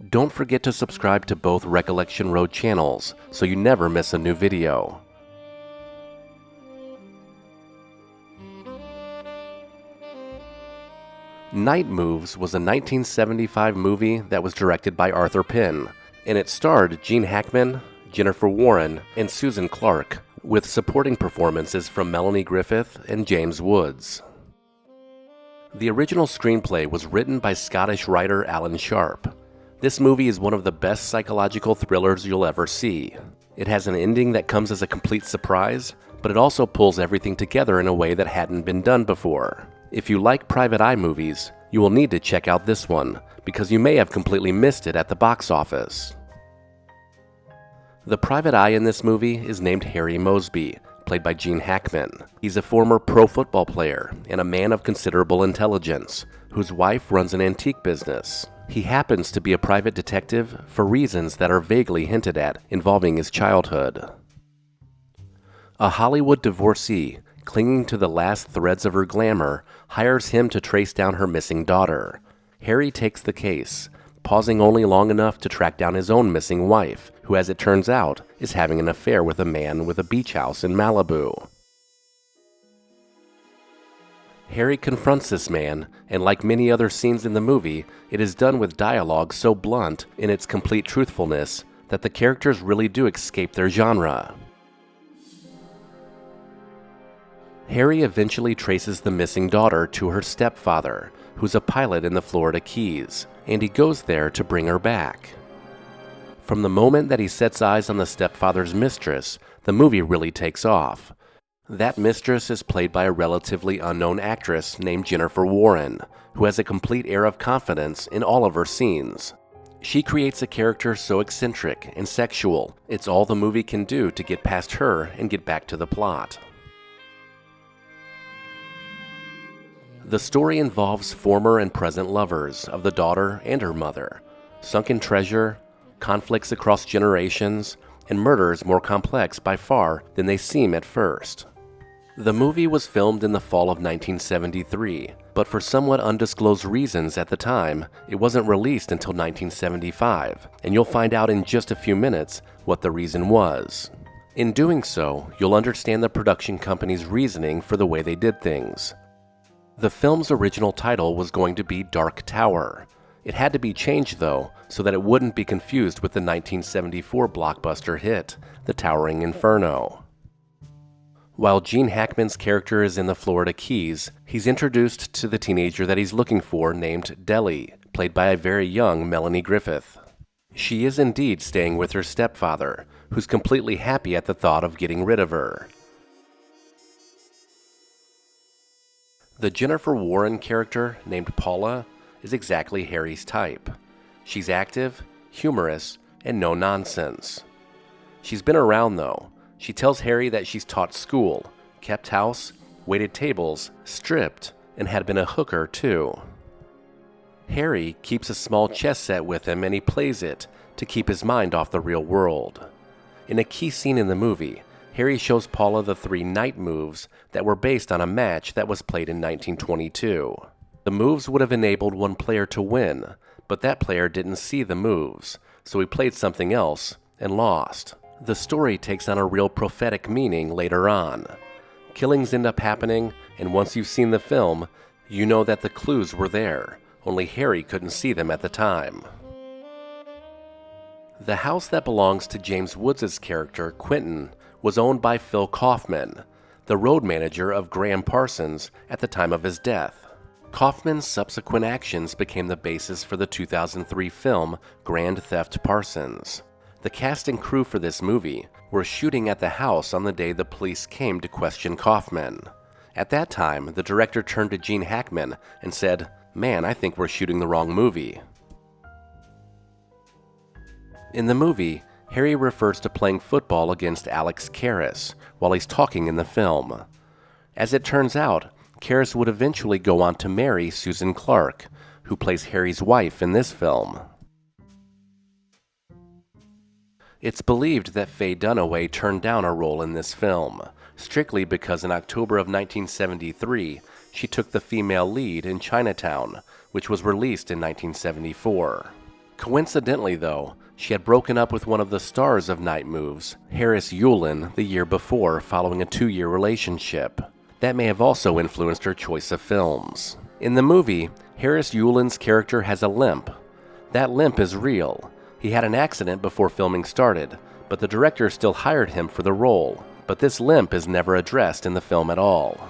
Don't forget to subscribe to both Recollection Road channels so you never miss a new video. Night Moves was a 1975 movie that was directed by Arthur Penn, and it starred Gene Hackman, Jennifer Warren, and Susan Clark, with supporting performances from Melanie Griffith and James Woods. The original screenplay was written by Scottish writer Alan Sharp. This movie is one of the best psychological thrillers you'll ever see. It has an ending that comes as a complete surprise, but it also pulls everything together in a way that hadn't been done before. If you like private eye movies, you will need to check out this one, because you may have completely missed it at the box office. The private eye in this movie is named Harry Mosby, played by Gene Hackman. He's a former pro football player and a man of considerable intelligence, whose wife runs an antique business. He happens to be a private detective for reasons that are vaguely hinted at involving his childhood. A Hollywood divorcee, clinging to the last threads of her glamour, hires him to trace down her missing daughter. Harry takes the case, pausing only long enough to track down his own missing wife, who, as it turns out, is having an affair with a man with a beach house in Malibu. Harry confronts this man, and like many other scenes in the movie, it is done with dialogue so blunt in its complete truthfulness that the characters really do escape their genre. Harry eventually traces the missing daughter to her stepfather, who's a pilot in the Florida Keys, and he goes there to bring her back. From the moment that he sets eyes on the stepfather's mistress, the movie really takes off. That mistress is played by a relatively unknown actress named Jennifer Warren, who has a complete air of confidence in all of her scenes. She creates a character so eccentric and sexual, it's all the movie can do to get past her and get back to the plot. The story involves former and present lovers of the daughter and her mother, sunken treasure, conflicts across generations, and murders more complex by far than they seem at first. The movie was filmed in the fall of 1973, but for somewhat undisclosed reasons at the time, it wasn't released until 1975, and you'll find out in just a few minutes what the reason was. In doing so, you'll understand the production company's reasoning for the way they did things. The film's original title was going to be Dark Tower. It had to be changed, though, so that it wouldn't be confused with the 1974 blockbuster hit, The Towering Inferno. While Gene Hackman's character is in the Florida Keys, he's introduced to the teenager that he's looking for named Deli, played by a very young Melanie Griffith. She is indeed staying with her stepfather, who's completely happy at the thought of getting rid of her. The Jennifer Warren character, named Paula, is exactly Harry's type. She's active, humorous, and no nonsense. She's been around, though. She tells Harry that she's taught school, kept house, waited tables, stripped, and had been a hooker, too. Harry keeps a small chess set with him and he plays it to keep his mind off the real world. In a key scene in the movie, Harry shows Paula the 3 night moves that were based on a match that was played in 1922. The moves would have enabled one player to win, but that player didn't see the moves, so he played something else and lost. The story takes on a real prophetic meaning later on. Killings end up happening, and once you've seen the film, you know that the clues were there, only Harry couldn't see them at the time. The house that belongs to James Woods' character, Quentin, was owned by Phil Kaufman, the road manager of Graham Parsons at the time of his death. Kaufman's subsequent actions became the basis for the 2003 film Grand Theft Parsons. The cast and crew for this movie were shooting at the house on the day the police came to question Kaufman. At that time, the director turned to Gene Hackman and said, "Man, I think we're shooting the wrong movie." In the movie, Harry refers to playing football against Alex Karras while he's talking in the film. As it turns out, Karras would eventually go on to marry Susan Clark, who plays Harry's wife in this film. It's believed that Faye Dunaway turned down a role in this film, strictly because in October of 1973, she took the female lead in Chinatown, which was released in 1974. Coincidentally, though, she had broken up with one of the stars of Night Moves, Harris Yulin, the year before, following a 2-year relationship. That may have also influenced her choice of films. In the movie, Harris Yulin's character has a limp. That limp is real. He had an accident before filming started, but the director still hired him for the role. But this limp is never addressed in the film at all.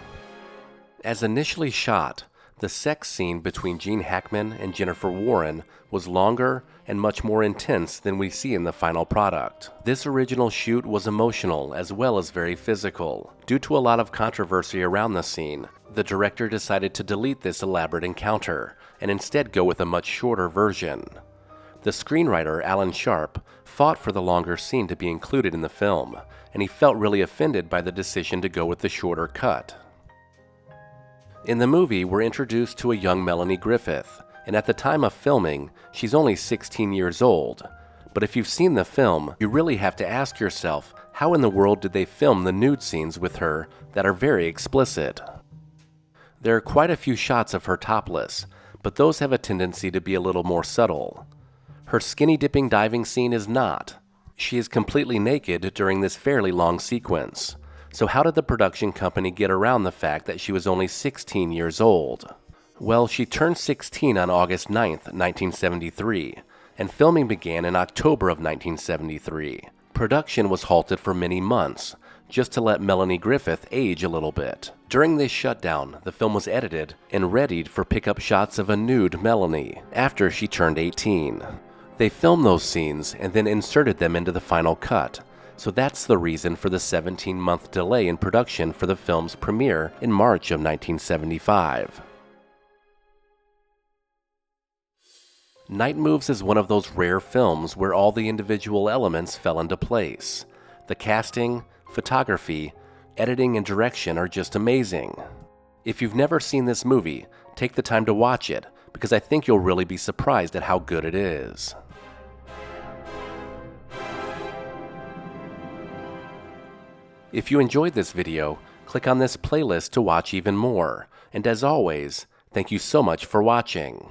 As initially shot, the sex scene between Gene Hackman and Jennifer Warren was longer and much more intense than we see in the final product. This original shoot was emotional as well as very physical. Due to a lot of controversy around the scene, the director decided to delete this elaborate encounter and instead go with a much shorter version. The screenwriter, Alan Sharp, fought for the longer scene to be included in the film, and he felt really offended by the decision to go with the shorter cut. In the movie, we're introduced to a young Melanie Griffith, and at the time of filming, she's only 16 years old. But if you've seen the film, you really have to ask yourself, how in the world did they film the nude scenes with her that are very explicit? There are quite a few shots of her topless, but those have a tendency to be a little more subtle. Her skinny dipping diving scene is not. She is completely naked during this fairly long sequence. So how did the production company get around the fact that she was only 16 years old? Well, she turned 16 on August 9th, 1973, and filming began in October of 1973. Production was halted for many months, just to let Melanie Griffith age a little bit. During this shutdown, the film was edited and readied for pickup shots of a nude Melanie after she turned 18. They filmed those scenes and then inserted them into the final cut, so that's the reason for the 17-month delay in production for the film's premiere in March of 1975. Night Moves is one of those rare films where all the individual elements fell into place. The casting, photography, editing, and direction are just amazing. If you've never seen this movie, take the time to watch it, because I think you'll really be surprised at how good it is. If you enjoyed this video, click on this playlist to watch even more. And as always, thank you so much for watching.